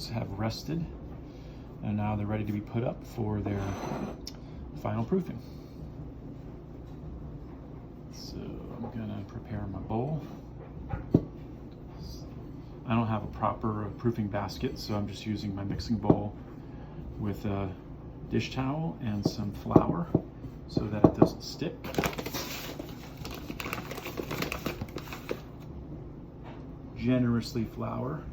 loaves have rested, and now they're ready to be put up for their final proofing. So I'm gonna prepare my bowl. I don't have a proper proofing basket, so I'm just using my mixing bowl with a dish towel and some flour so that it doesn't stick. Generously flour.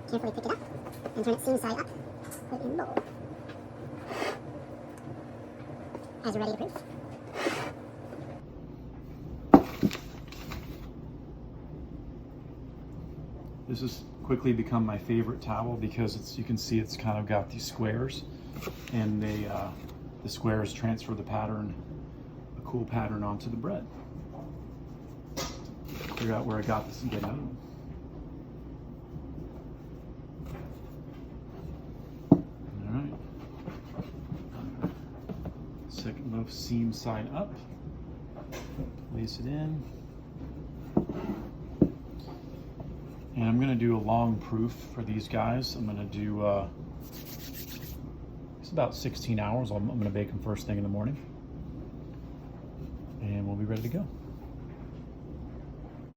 Carefully pick it up and turn it seam side up. Put it in the bowl. As you're ready to proof. This has quickly become my favorite towel because you can see it's kind of got these squares, and the squares transfer the pattern, a cool pattern, onto the bread. Figure out where I got this and get it out. Second loaf seam side up, place it in, and I'm going to do a long proof for these guys. I'm going to do it's about 16 hours. I'm going to bake them first thing in the morning, and we'll be ready to go.